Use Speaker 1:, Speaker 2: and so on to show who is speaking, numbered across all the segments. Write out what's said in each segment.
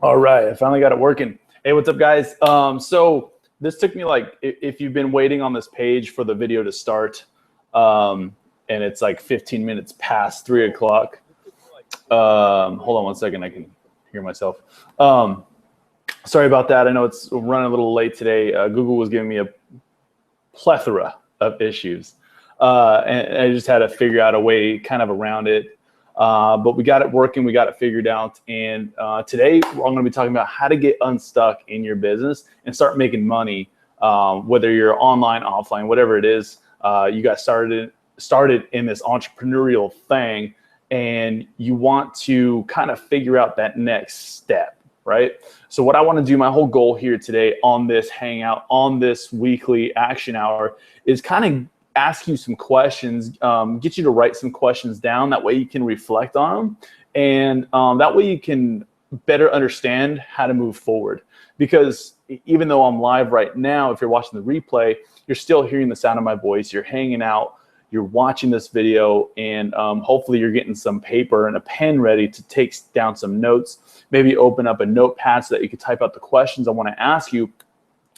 Speaker 1: All right, I finally got it working. Hey, what's up, guys? So this took me like, if you've been waiting on this page for the video to start, and it's like 15 minutes past 3 o'clock. Hold on one second, I can hear myself. Sorry about that. I know it's running a little late today. Google was giving me a plethora of issues, and I just had to figure out a way kind of around it. But we got it working, we got it figured out. And today I'm going to be talking about how to get unstuck in your business and start making money, whether you're online, offline, whatever it is. You got started in this entrepreneurial thing, and you want to kind of figure out that next step, right? So what I want to do, my whole goal here today on this hangout, on this weekly action hour, is kind of ask you some questions, get you to write some questions down. That way you can reflect on them, and that way you can better understand how to move forward. Because even though I'm live right now, if you're watching the replay, you're still hearing the sound of my voice. You're hanging out, you're watching this video, and hopefully you're getting some paper and a pen ready to take down some notes. Maybe open up a notepad so that you can type out the questions I want to ask you.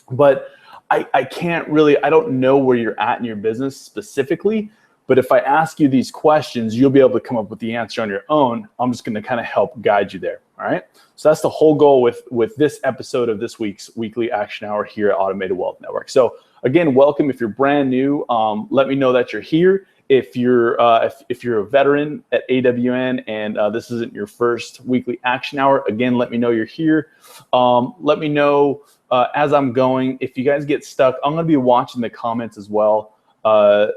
Speaker 1: But I can't really, I don't know where you're at in your business specifically, but if I ask you these questions, you'll be able to come up with the answer on your own. I'm just going to kind of help guide you there. All right. So that's the whole goal with this episode of this week's weekly action hour here at Automated Wealth Network. So again, welcome. If you're brand new, let me know that you're here. If you're if you're a veteran at AWN and this isn't your first weekly action hour, again, let me know you're here. Let me know as I'm going. If you guys get stuck, I'm going to be watching the comments as well.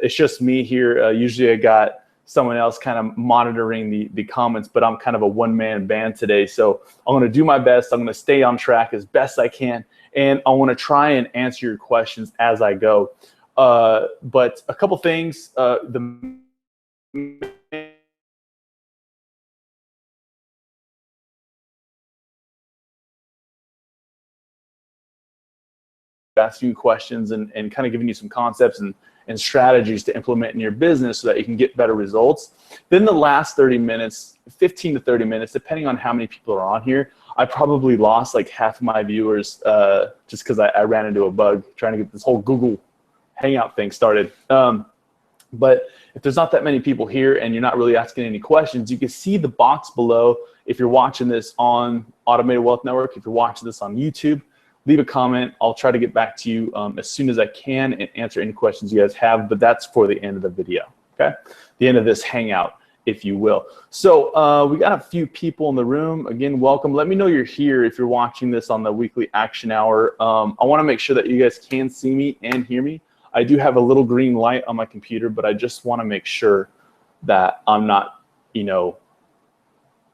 Speaker 1: It's just me here. Usually I got someone else kind of monitoring the comments, but I'm kind of a one-man band today. So I'm going to do my best. I'm going to stay on track as best I can, and I want to try and answer your questions as I go. But a couple things, asking you questions and kind of giving you some concepts and strategies to implement in your business so that you can get better results. Then the last 30 minutes, 15 to 30 minutes, depending on how many people are on here, I probably lost like half of my viewers just because I ran into a bug trying to get this whole Google Hangout thing started. But if there's not that many people here and you're not really asking any questions, you can see the box below. If you're watching this on Automated Wealth Network, if you're watching this on YouTube, leave a comment. I'll try to get back to you as soon as I can and answer any questions you guys have, but that's for the end of the video, okay? The end of this hangout, if you will. So we got a few people in the room. Again, welcome. Let me know you're here if you're watching this on the weekly action hour. I wanna make sure that you guys can see me and hear me. I do have a little green light on my computer, but I just wanna make sure that I'm not, you know,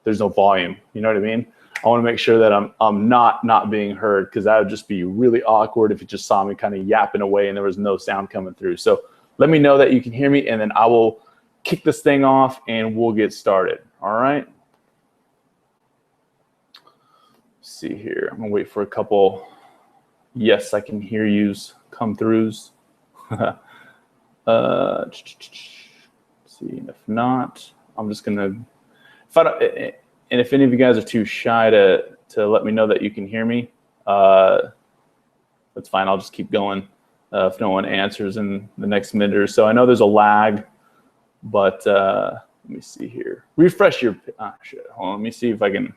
Speaker 1: there's no volume, you know what I mean? I want to make sure that I'm not being heard, because that would just be really awkward if you just saw me kind of yapping away and there was no sound coming through. So let me know that you can hear me, and then I will kick this thing off and we'll get started. All right. Let's see here. I'm gonna wait for a couple. Yes, I can hear yous come throughs. See, and if not, I'm just gonna. If I don't. And if any of you guys are too shy to let me know that you can hear me, that's fine. I'll just keep going if no one answers in the next minute or so. I know there's a lag, but let me see here. Refresh your, shit. Hold on, let me see if I can.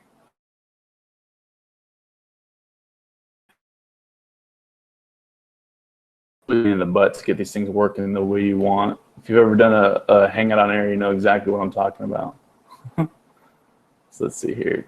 Speaker 1: In the butt to get these things working the way you want. If you've ever done a hangout on air, you know exactly what I'm talking about. So let's see here.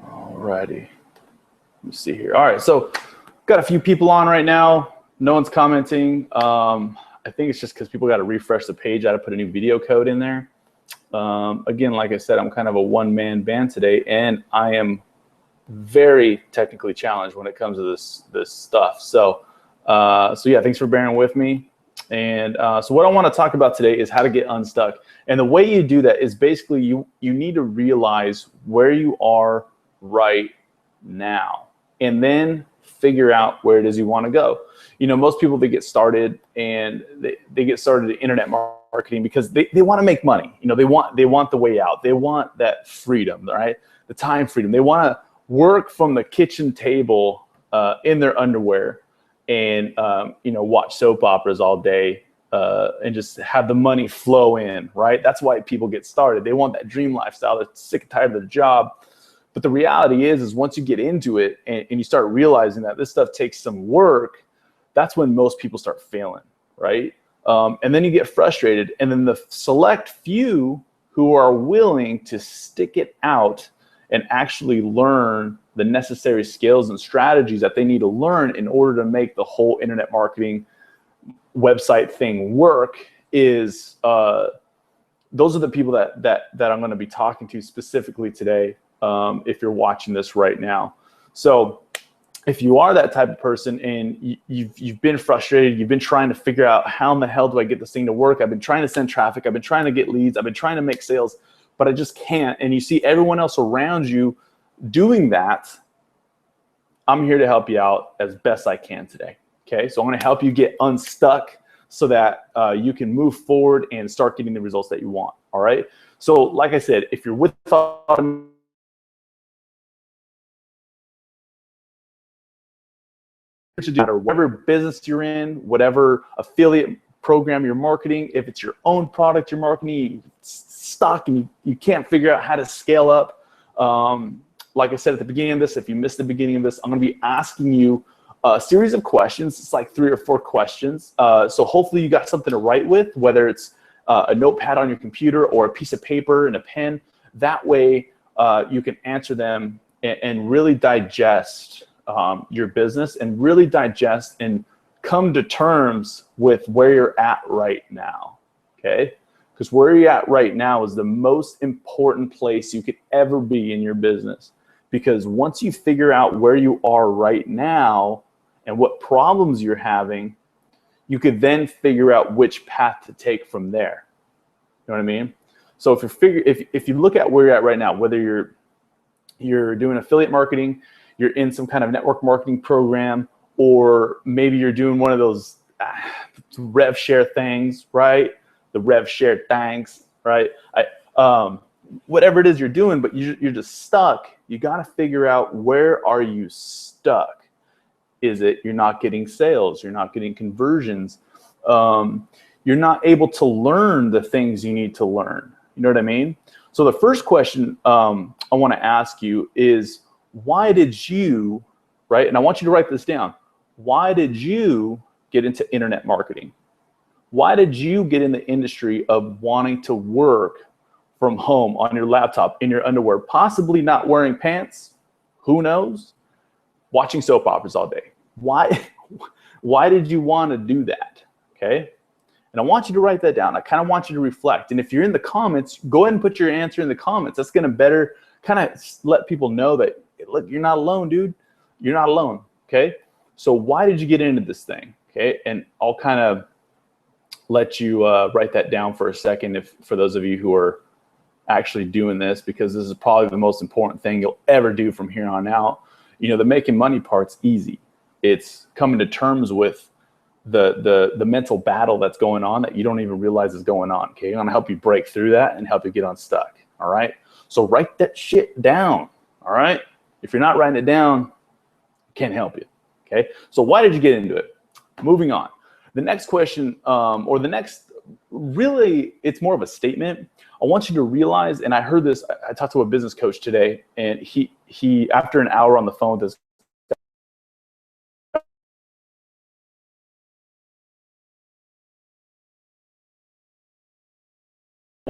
Speaker 1: Alrighty. Let me see here. All right, so got a few people on right now. No one's commenting. I think it's just because people got to refresh the page. I had to put a new video code in there. Again, like I said, I'm kind of a one-man band today, and I am very technically challenged when it comes to this stuff. So yeah, thanks for bearing with me. And so what I want to talk about today is how to get unstuck. And the way you do that is basically you need to realize where you are right now, and then figure out where it is you want to go. You know, most people, they get started and they get started in internet marketing because they want to make money. You know, they want the way out. They want that freedom, right? The time freedom. They want to work from the kitchen table in their underwear and you know, watch soap operas all day and just have the money flow in, right? That's why people get started. They want that dream lifestyle. They're sick and tired of their job. But the reality is once you get into it and you start realizing that this stuff takes some work, that's when most people start failing, right? And then you get frustrated. And then the select few who are willing to stick it out and actually learn the necessary skills and strategies that they need to learn in order to make the whole internet marketing website thing work is those are the people that I'm going to be talking to specifically today. If you're watching this right now. So if you are that type of person and you've been frustrated, you've been trying to figure out how in the hell do I get this thing to work? I've been trying to send traffic. I've been trying to get leads. I've been trying to make sales, but I just can't. And you see everyone else around you doing that. I'm here to help you out as best I can today. Okay. So I'm going to help you get unstuck so that you can move forward and start getting the results that you want. All right. So like I said, if you're with to do, no matter whatever business you're in, whatever affiliate program you're marketing, if it's your own product you're marketing, stock, and you can't figure out how to scale up. Like I said at the beginning of this, if you missed the beginning of this, I'm going to be asking you a series of questions. It's like 3 or 4 questions. So hopefully you got something to write with, whether it's a notepad on your computer or a piece of paper and a pen. That way you can answer them and really digest your business and really digest and come to terms with where you're at right now, okay? Because where you're at right now is the most important place you could ever be in your business. Because once you figure out where you are right now and what problems you're having, you could then figure out which path to take from there. You know what I mean? So if you look at where you're at right now, whether you're doing affiliate marketing, you're in some kind of network marketing program, or maybe you're doing one of those rev share things, right? The rev share things, right? Whatever it is you're doing, but you're just stuck. You got to figure out, where are you stuck? Is it you're not getting sales? You're not getting conversions? You're not able to learn the things you need to learn. You know what I mean? So the first question I want to ask you is, why did you, right? And I want you to write this down. Why did you get into internet marketing? Why did you get in the industry of wanting to work from home on your laptop, in your underwear, possibly not wearing pants? Who knows? Watching soap operas all day. Why did you want to do that? Okay. And I want you to write that down. I kind of want you to reflect. And if you're in the comments, go ahead and put your answer in the comments. That's going to better kind of let people know that, look, you're not alone, dude. You're not alone, okay? So why did you get into this thing, okay? And I'll kind of let you write that down for a second for those of you who are actually doing this, because this is probably the most important thing you'll ever do from here on out. You know, the making money part's easy. It's coming to terms with the mental battle that's going on that you don't even realize is going on, okay? I'm going to help you break through that and help you get unstuck, all right? So write that shit down, all right? If you're not writing it down, can't help you, okay? So why did you get into it? Moving on. The next question, or the next, really, it's more of a statement. I want you to realize, and I heard this, I talked to a business coach today, and he after an hour on the phone with this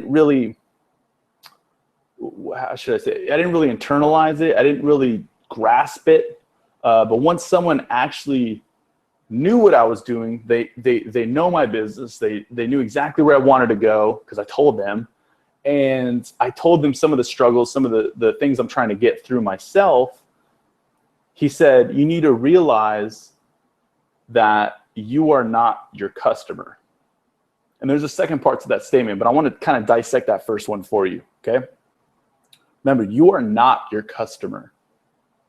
Speaker 1: really, how should I say, I didn't really internalize it. I didn't really grasp it. But once someone actually knew what I was doing, they know my business. They knew exactly where I wanted to go because I told them. And I told them some of the struggles, some of the things I'm trying to get through myself. He said, you need to realize that you are not your customer. And there's a second part to that statement, but I want to kind of dissect that first one for you, okay? Remember, you are not your customer,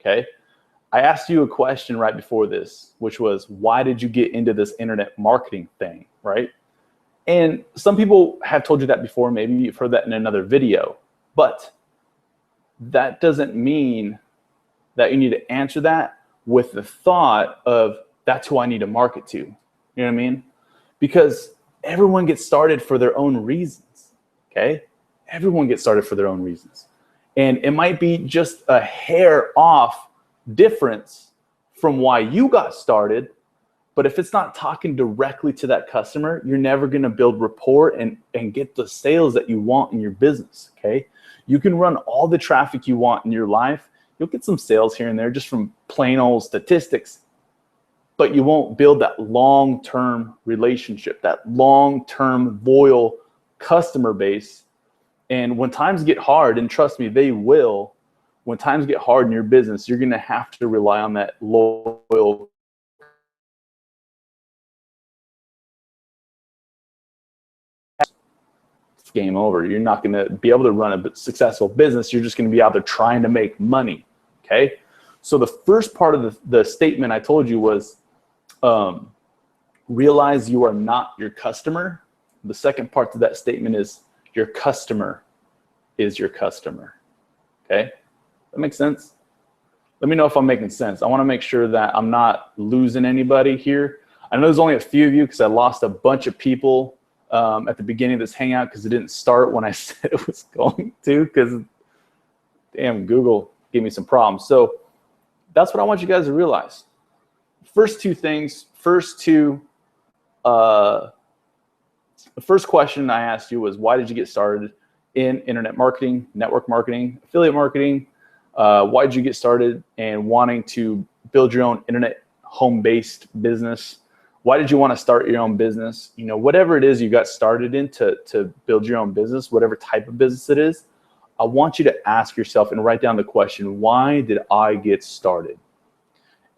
Speaker 1: okay? I asked you a question right before this, which was, why did you get into this internet marketing thing, right? And some people have told you that before. Maybe you've heard that in another video, but that doesn't mean that you need to answer that with the thought of, that's who I need to market to. You know what I mean? Because everyone gets started for their own reasons, okay? Everyone gets started for their own reasons. And it might be just a hair off difference from why you got started, but if it's not talking directly to that customer, you're never gonna build rapport and get the sales that you want in your business, okay? You can run all the traffic you want in your life. You'll get some sales here and there just from plain old statistics, but you won't build that long-term relationship, that long-term loyal customer base. And when times get hard, and trust me, they will, when times get hard in your business, you're gonna have to rely on that loyal game over. You're not going to be able to run a successful business. You're just going to be out there trying to make money, okay? So the first part of the statement I told you was realize you are not your customer. The second part to that statement is your customer is your customer, okay? That makes sense? Let me know if I'm making sense. I want to make sure that I'm not losing anybody here. I know there's only a few of you because I lost a bunch of people at the beginning of this hangout because it didn't start when I said it was going to, because damn, Google gave me some problems. So that's what I want you guys to realize. First two things, the first question I asked you was, why did you get started in internet marketing, network marketing, affiliate marketing? Why did you get started and wanting to build your own internet home-based business? Why did you want to start your own business? You know, whatever it is you got started in to build your own business, whatever type of business it is, I want you to ask yourself and write down the question, why did I get started?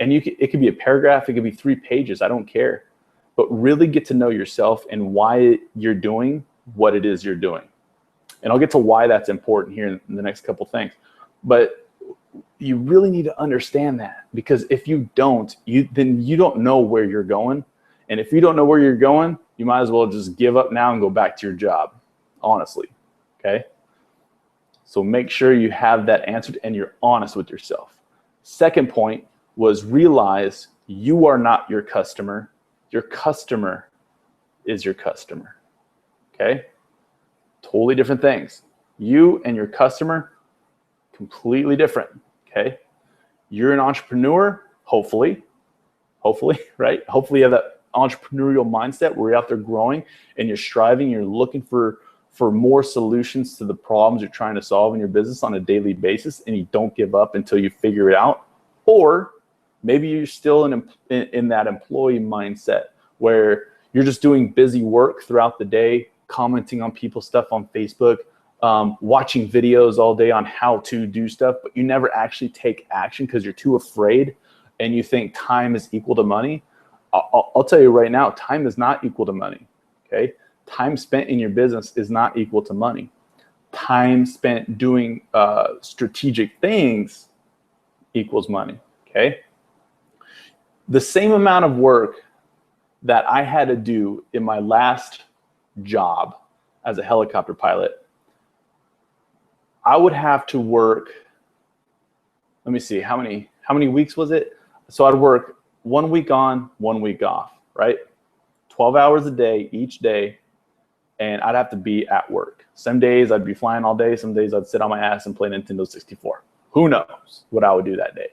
Speaker 1: And it could be a paragraph, it could be 3 pages, I don't care. But really get to know yourself and why you're doing what it is you're doing. And I'll get to why that's important here in the next couple things. But you really need to understand that, because if you don't, then you don't know where you're going. And if you don't know where you're going, you might as well just give up now and go back to your job, honestly, okay? So make sure you have that answered and you're honest with yourself. Second point was realize you are not your customer. Your customer is your customer, okay? Totally different things. You and your customer, completely different, okay? You're an entrepreneur, hopefully, right? Hopefully you have that entrepreneurial mindset where you're out there growing and you're striving, you're looking for more solutions to the problems you're trying to solve in your business on a daily basis, and you don't give up until you figure it out. Or maybe you're still in that employee mindset where you're just doing busy work throughout the day, commenting on people's stuff on Facebook, watching videos all day on how to do stuff, but you never actually take action because you're too afraid and you think time is equal to money. I'll tell you right now, time is not equal to money, okay? Time spent in your business is not equal to money. Time spent doing strategic things equals money, okay? The same amount of work that I had to do in my last job as a helicopter pilot, I would have to work, let me see, how many weeks was it? So I'd work 1 week on, 1 week off, right? 12 hours a day, each day, and I'd have to be at work. Some days I'd be flying all day, some days I'd sit on my ass and play Nintendo 64. Who knows what I would do that day?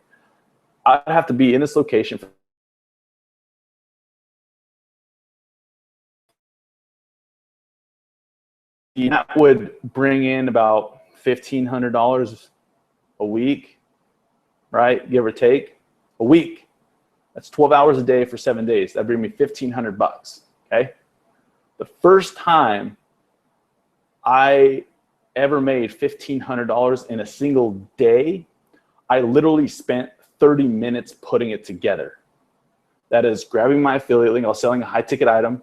Speaker 1: I'd have to be in this location for that would bring in about $1,500 a week, right? Give or take, a week. That's 12 hours a day for 7 days. That'd bring me $1,500, okay? The first time I ever made $1,500 in a single day, I literally spent 30 minutes putting it together. That is grabbing my affiliate link, I was selling a high ticket item,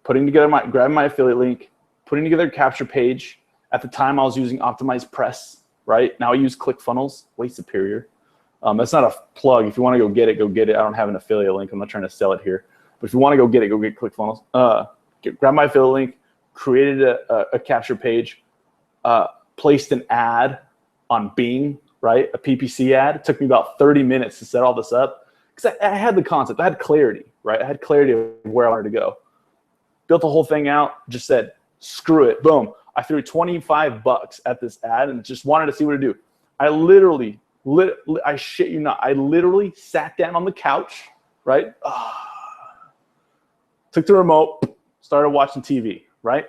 Speaker 1: grabbing my affiliate link, putting together a capture page. At the time, I was using Optimized Press, right? Now I use ClickFunnels, way superior. That's not a plug. If you want to go get it, go get it. I don't have an affiliate link. I'm not trying to sell it here. But if you want to go get it, go get ClickFunnels. Grab my affiliate link, created a capture page, placed an ad on Bing, right? A PPC ad. It took me about 30 minutes to set all this up because I had the concept. I had clarity, right? I had clarity of where I wanted to go. Built the whole thing out, just said, screw it, boom. I threw $25 at this ad and just wanted to see what to do. I literally, I shit you not, I literally sat down on the couch, right? Took the remote, started watching TV, right?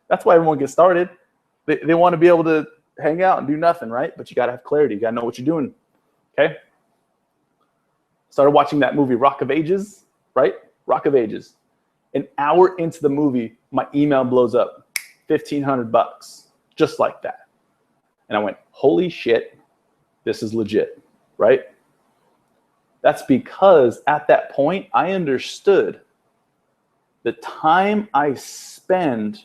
Speaker 1: That's why everyone gets started. They want to be able to hang out and do nothing, right? But you got to have clarity. You got to know what you're doing, okay? Started watching that movie, Rock of Ages, right? Rock of Ages. An hour into the movie, my email blows up. $1,500, just like that. And I went, holy shit, this is legit, right? That's because at that point, I understood the time I spend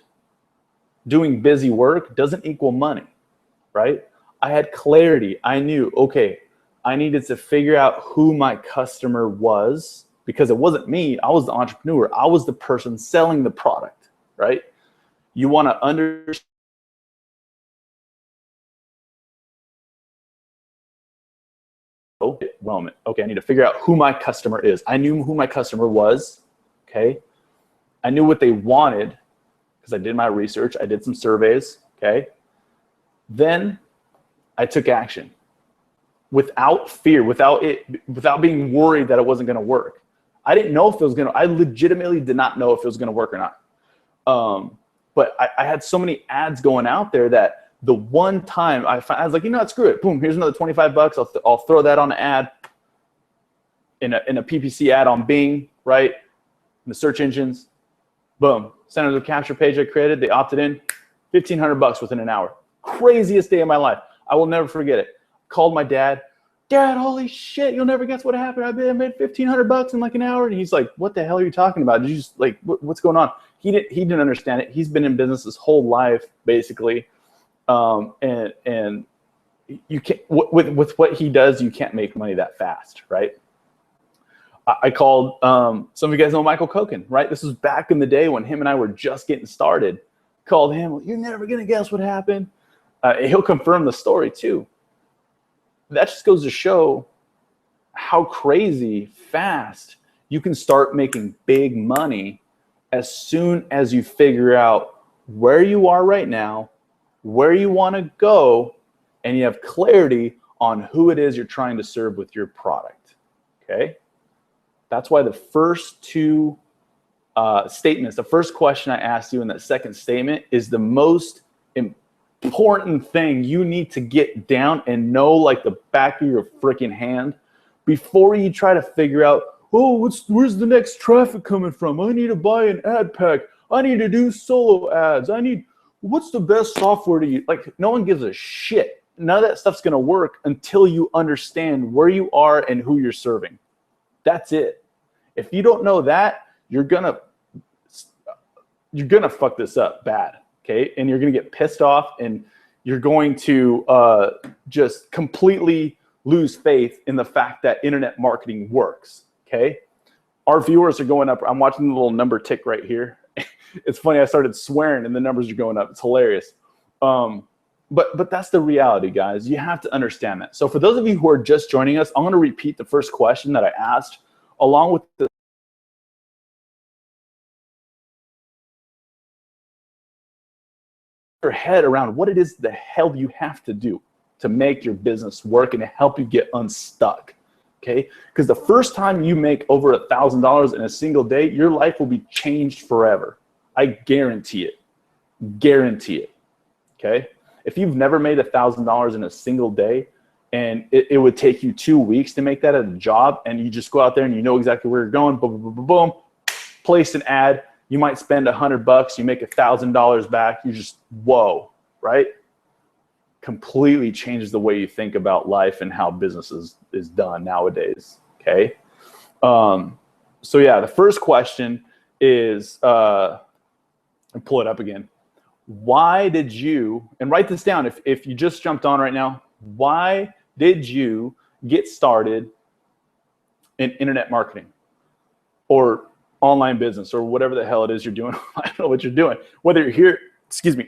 Speaker 1: doing busy work doesn't equal money, right? I had clarity. I knew, okay, I needed to figure out who my customer was because it wasn't me. I was the entrepreneur. I was the person selling the product, right? You want to understand. Moment. Okay, I need to figure out who my customer is. I knew who my customer was, okay? I knew what they wanted because I did my research. I did some surveys, okay? Then I took action without fear, without being worried that it wasn't going to work. I didn't know if it was going to, I legitimately did not know if it was going to work or not. But I had so many ads going out there that the one time I was like, you know what, screw it. Boom, here's another $25. I'll throw that on an ad in a PPC ad on Bing, right? In the search engines. Boom, sent them to the capture page I created. They opted in, $1,500 within an hour. Craziest day of my life. I will never forget it. Called my dad. Dad, holy shit, you'll never guess what happened. I made $1,500 in like an hour. And he's like, what the hell are you talking about? Did you just like, what's going on? He didn't understand it. He's been in business his whole life, basically. And you can't, with what he does, you can't make money that fast, right? I called, some of you guys know Michael Koken, right? This was back in the day when him and I were just getting started. Called him, you're never gonna guess what happened. He'll confirm the story too. That just goes to show how crazy fast you can start making big money as soon as you figure out where you are right now, where you want to go, and you have clarity on who it is you're trying to serve with your product, okay? That's why the first two statements, the first question I asked you in that second statement is the most important thing you need to get down and know like the back of your freaking hand before you try to figure out, oh, where's the next traffic coming from? I need to buy an ad pack. I need to do solo ads. What's the best software to use? Like, no one gives a shit. None of that stuff's gonna work until you understand where you are and who you're serving. That's it. If you don't know that, you're gonna fuck this up bad, okay? And you're gonna get pissed off and you're going to just completely lose faith in the fact that internet marketing works, okay? Our viewers are going up. I'm watching the little number tick right here. It's funny, I started swearing and the numbers are going up. It's hilarious. But that's the reality, guys. You have to understand that. So for those of you who are just joining us, I'm gonna repeat the first question that I asked along with the your head around what it is the hell you have to do to make your business work and to help you get unstuck, okay? Because the first time you make over $1,000 in a single day, your life will be changed forever. I guarantee it, okay? If you've never made $1,000 in a single day and it would take you 2 weeks to make that at a job and you just go out there and you know exactly where you're going, boom, boom, boom, boom, place an ad, you might spend $100, you make $1,000 back, you just, whoa, right? Completely changes the way you think about life and how business is done nowadays, okay? So yeah, the first question is, and pull it up again. Why did you, and write this down if you just jumped on right now, why did you get started in internet marketing or online business or whatever the hell it is you're doing? I don't know what you're doing. Whether you're here,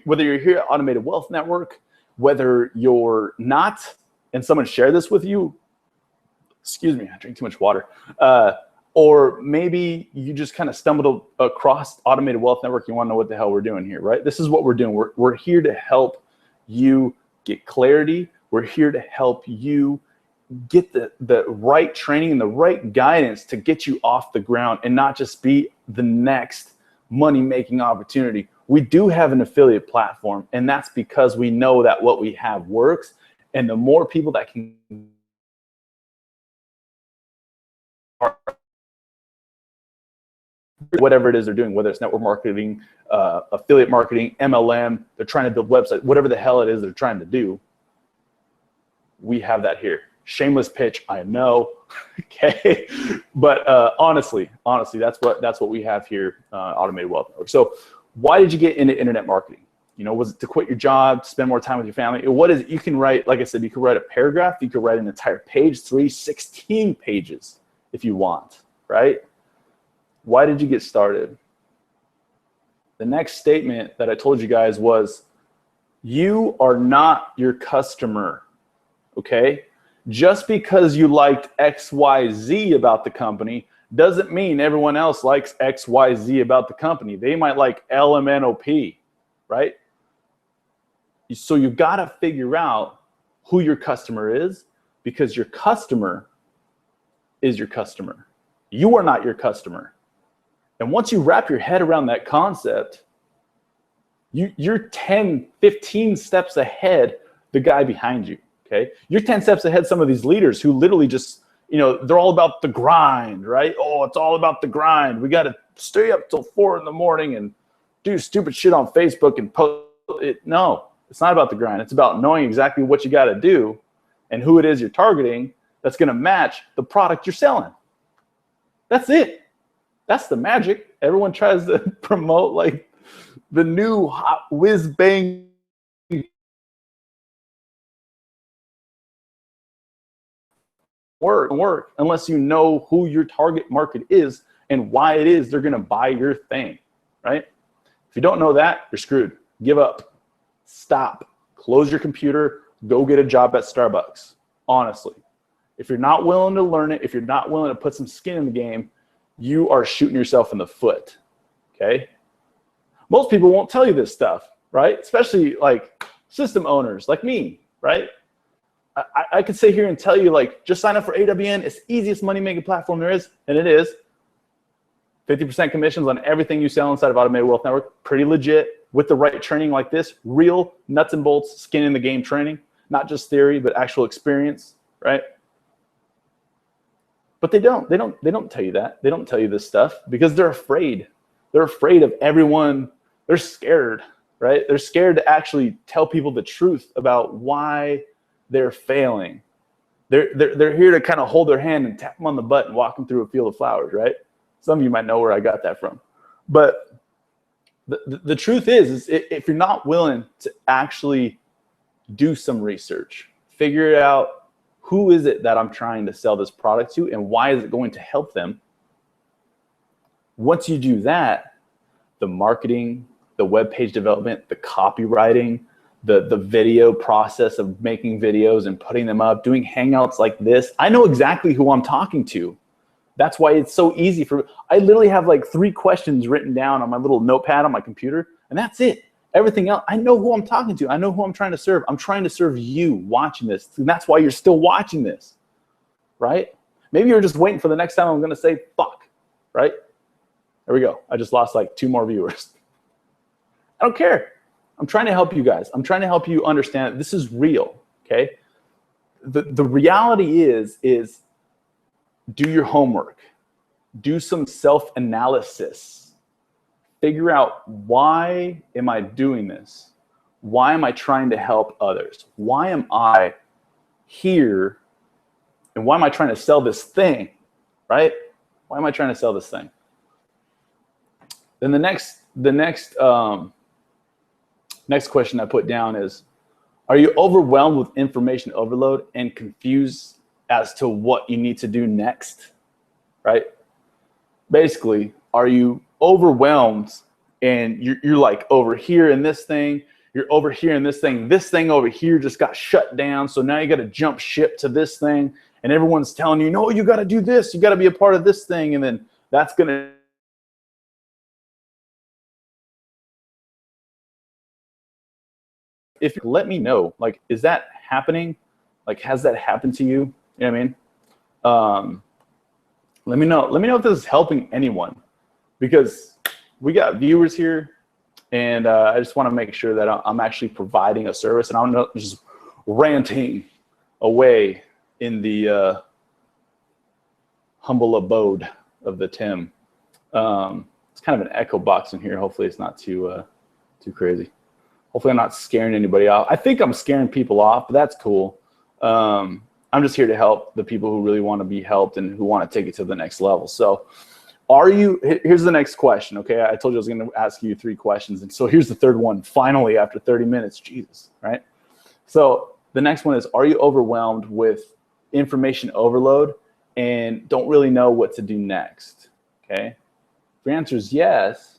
Speaker 1: whether you're here at Automated Wealth Network, whether you're not, and someone shared this with you, I drink too much water. Or maybe you just kind of stumbled across Automated Wealth Network. You want to know what the hell we're doing here, right? This is what we're doing. We're here to help you get clarity. We're here to help you get the right training and the right guidance to get you off the ground and not just be the next money-making opportunity. We do have an affiliate platform, and that's because we know that what we have works. And the more people that can whatever it is they're doing, whether it's network marketing, affiliate marketing, MLM, they're trying to build websites, whatever the hell it is they're trying to do, we have that here. Shameless pitch, I know, okay? But honestly, that's what we have here, Automated Wealth Network. So why did you get into internet marketing? Was it to quit your job, to spend more time with your family? What is it? You can write, like I said, you could write a paragraph, you could write an entire page, 16 pages if you want, right? Why did you get started? The next statement that I told you guys was, you are not your customer, okay? Just because you liked XYZ about the company doesn't mean everyone else likes XYZ about the company. They might like LMNOP, right? So you've got to figure out who your customer is, because your customer is your customer. You are not your customer. And once you wrap your head around that concept, you're 10, 15 steps ahead the guy behind you, okay? You're 10 steps ahead some of these leaders who literally just, they're all about the grind, right? Oh, it's all about the grind. We got to stay up till 4 in the morning and do stupid shit on Facebook and post it. No, it's not about the grind. It's about knowing exactly what you got to do and who it is you're targeting that's going to match the product you're selling. That's it. That's the magic. Everyone tries to promote like the new hot whiz bang work unless you know who your target market is and why it is they're going to buy your thing, right? If you don't know that, you're screwed. Give up. Stop. Close your computer. Go get a job at Starbucks. Honestly, if you're not willing to learn it, if you're not willing to put some skin in the game, you are shooting yourself in the foot, okay? Most people won't tell you this stuff, right? Especially like system owners like me, right? I could sit here and tell you, like, just sign up for AWN. It's the easiest money-making platform there is, and it is. 50% commissions on everything you sell inside of Automated Wealth Network. Pretty legit with the right training like this. Real nuts and bolts, skin in the game training. Not just theory, but actual experience, right? But they don't tell you that. They don't tell you this stuff because they're afraid. They're afraid of everyone. They're scared, right? They're scared to actually tell people the truth about why they're failing. They're here to kind of hold their hand and tap them on the butt and walk them through a field of flowers, right? Some of you might know where I got that from. But the truth is if you're not willing to actually do some research, figure out who is it that I'm trying to sell this product to and why is it going to help them? Once you do that, the marketing, the web page development, the copywriting, the video process of making videos and putting them up, doing hangouts like this, I know exactly who I'm talking to. That's why it's so easy for, I literally have like 3 questions written down on my little notepad on my computer, and that's it. Everything else, I know who I'm talking to. I know who I'm trying to serve. I'm trying to serve you watching this. And that's why you're still watching this, right? Maybe you're just waiting for the next time I'm going to say, fuck, right? There we go. I just lost like 2 more viewers. I don't care. I'm trying to help you guys. I'm trying to help you understand that this is real, okay? The reality is do your homework. Do some self-analysis. Figure out, why am I doing this? Why am I trying to help others? Why am I here? And why am I trying to sell this thing, right? Why am I trying to sell this thing? Then the next the next question I put down is, are you overwhelmed with information overload and confused as to what you need to do next? Right? Basically, are you overwhelmed and you're like over here in this thing, you're over here in this thing over here just got shut down, so now you got to jump ship to this thing, and everyone's telling you, no, you got to do this, you got to be a part of this thing, and then that's going to, if let me know, like, is that happening? Like, has that happened to you? You know what I mean? Let me know if this is helping anyone, because we got viewers here, and I just want to make sure that I'm actually providing a service, and I'm not just ranting away in the humble abode of the Tim. It's kind of an echo box in here. Hopefully it's not too crazy. Hopefully I'm not scaring anybody off. I think I'm scaring people off, but that's cool. I'm just here to help the people who really want to be helped and who want to take it to the next level. So here's the next question, okay? I told you I was going to ask you 3 questions, and so here's the third one, finally, after 30 minutes, Jesus, right? So the next one is, are you overwhelmed with information overload and don't really know what to do next, okay? If your answer is yes,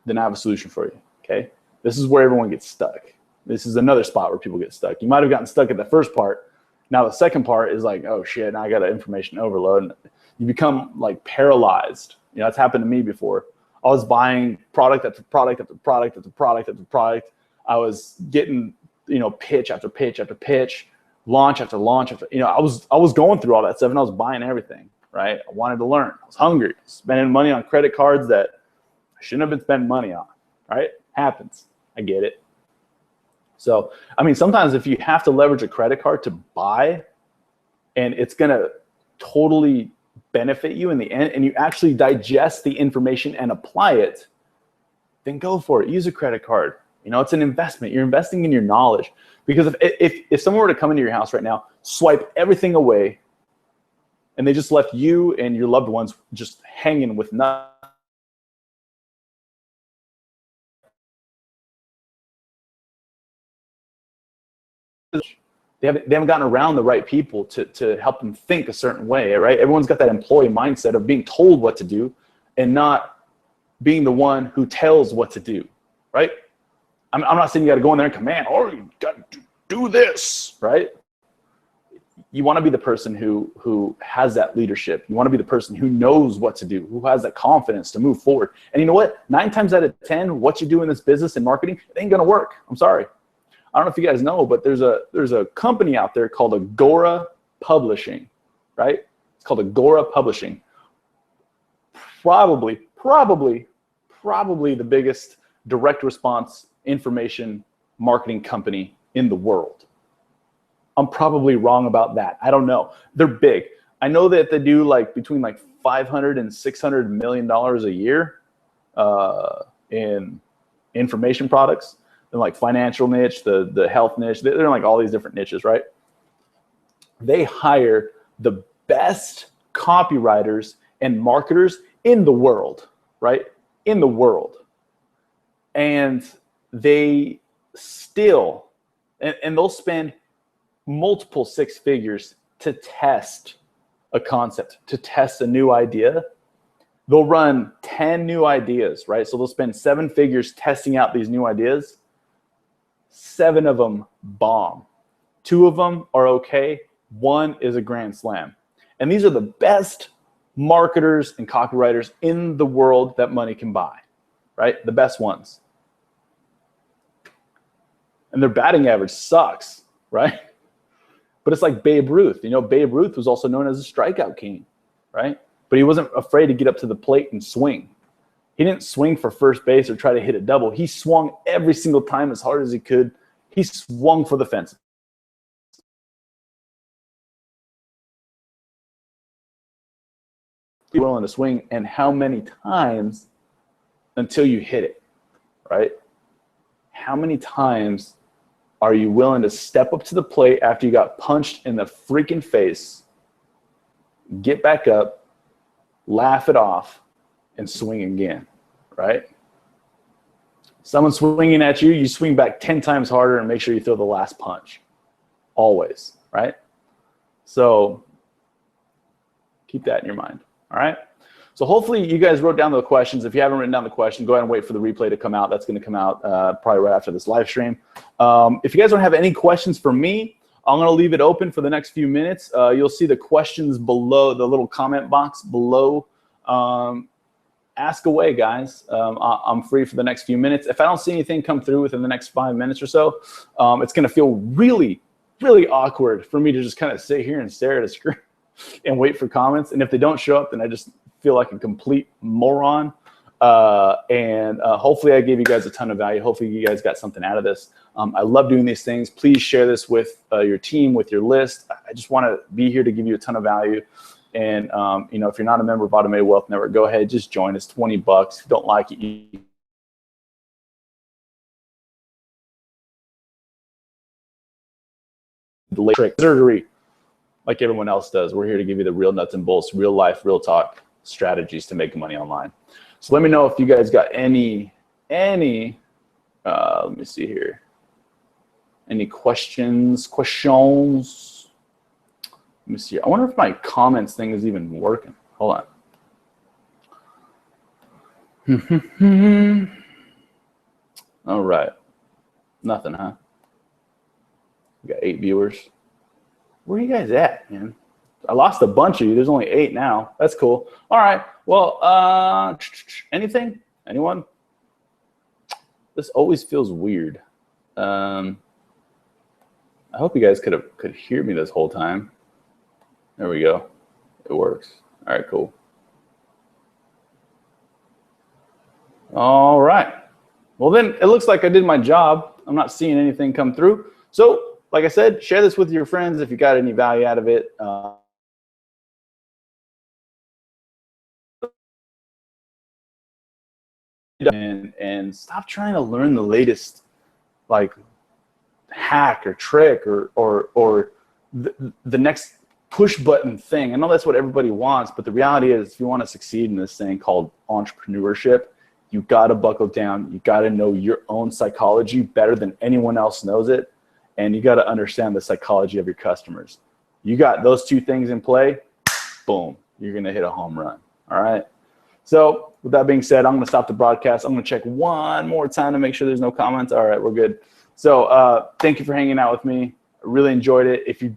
Speaker 1: then I have a solution for you, okay? This is where everyone gets stuck. This is another spot where people get stuck. You might have gotten stuck at the first part. Now the second part is like, oh shit, now I got an information overload. And you become like paralyzed. You know, it's happened to me before. I was buying product after product after product after product after product. I was getting, you know, pitch after pitch after pitch, launch after launch after, you know, I was going through all that stuff, and I was buying everything, right? I wanted to learn. I was hungry, spending money on credit cards that I shouldn't have been spending money on, right? Happens. I get it. So, I mean, sometimes if you have to leverage a credit card to buy, and it's going to totally benefit you in the end, and you actually digest the information and apply it, then go for it. Use a credit card. You know, it's an investment. You're investing in your knowledge. Because if someone were to come into your house right now, swipe everything away, and they just left you and your loved ones just hanging with nothing, they haven't gotten around the right people to help them think a certain way, right? Everyone's got that employee mindset of being told what to do and not being the one who tells what to do, right? I'm not saying you got to go in there and command, or you got to do this, right? You want to be the person who has that leadership. You want to be the person who knows what to do, who has that confidence to move forward. And you know what? 9 times out of 10, what you do in this business and marketing, it ain't going to work. I'm sorry. I don't know if you guys know, but there's a company out there called Agora Publishing, right? It's called Agora Publishing. Probably the biggest direct response information marketing company in the world. I'm probably wrong about that. I don't know. They're big. I know that they do like between like $500 and $600 million a year in information products. In like financial niche, the health niche, they're in like all these different niches, right? They hire the best copywriters and marketers in the world, right? In the world. And they still, and they'll spend multiple 6 figures to test a concept, to test a new idea. They'll run 10 new ideas, right? So they'll spend 7 figures testing out these new ideas. 7 of them bomb. 2 of them are okay. 1 is a grand slam. And these are the best marketers and copywriters in the world that money can buy, right? The best ones. And their batting average sucks, right? But it's like Babe Ruth. You know, Babe Ruth was also known as a strikeout king, right? But he wasn't afraid to get up to the plate and swing. He didn't swing for first base or try to hit a double. He swung every single time as hard as he could. He swung for the fences. Be willing to swing, and how many times until you hit it, right? How many times are you willing to step up to the plate after you got punched in the freaking face, get back up, laugh it off, and swing again, right? Someone swinging at you, you swing back 10 times harder and make sure you throw the last punch. Always, right? So keep that in your mind, all right? So hopefully you guys wrote down the questions. If you haven't written down the question, go ahead and wait for the replay to come out. That's going to come out probably right after this live stream. If you guys don't have any questions for me, I'm going to leave it open for the next few minutes. You'll see the questions below, the little comment box below. Ask away, guys. I'm free for the next few minutes. If I don't see anything come through within the next 5 minutes or so, it's going to feel really, really awkward for me to just kind of sit here and stare at a screen and wait for comments. And if they don't show up, then I just feel like a complete moron. Hopefully I gave you guys a ton of value. Hopefully you guys got something out of this. I love doing these things. Please share this with your team, with your list. I just want to be here to give you a ton of value. And, you know, if you're not a member of Automated Wealth Network, go ahead, just join us. $20. If you don't like it, you delay trick surgery like everyone else does. We're here to give you the real nuts and bolts, real life, real talk strategies to make money online. So let me know if you guys got any let me see here. Any questions? Let me see. I wonder if my comments thing is even working. Hold on. All right. Nothing, huh? We got 8 viewers. Where are you guys at, man? I lost a bunch of you. There's only 8 now. That's cool. All right. Well, anything? Anyone? This always feels weird. I hope you guys could hear me this whole time. There we go. It works. All right, cool. All right. Well, then it looks like I did my job. I'm not seeing anything come through. So, like I said, share this with your friends if you got any value out of it. And stop trying to learn the latest, like, hack or trick or the next push button thing. I know that's what everybody wants, but the reality is if you want to succeed in this thing called entrepreneurship, you got to buckle down. You got to know your own psychology better than anyone else knows it. And you got to understand the psychology of your customers. You got those 2 things in play, boom, you're going to hit a home run. All right. So with that being said, I'm going to stop the broadcast. I'm going to check one more time to make sure there's no comments. All right, we're good. So thank you for hanging out with me. I really enjoyed it. If you're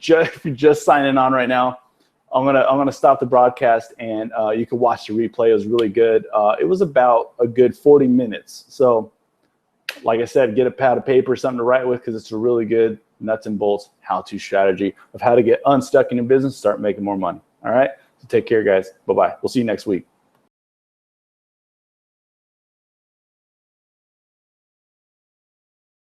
Speaker 1: just signing on right now, I'm gonna stop the broadcast and you can watch the replay. It was really good. It was about a good 40 minutes. So like I said, get a pad of paper, something to write with, because it's a really good nuts and bolts how-to strategy of how to get unstuck in your business, start making more money. All right. So take care, guys. Bye-bye. We'll see you next week.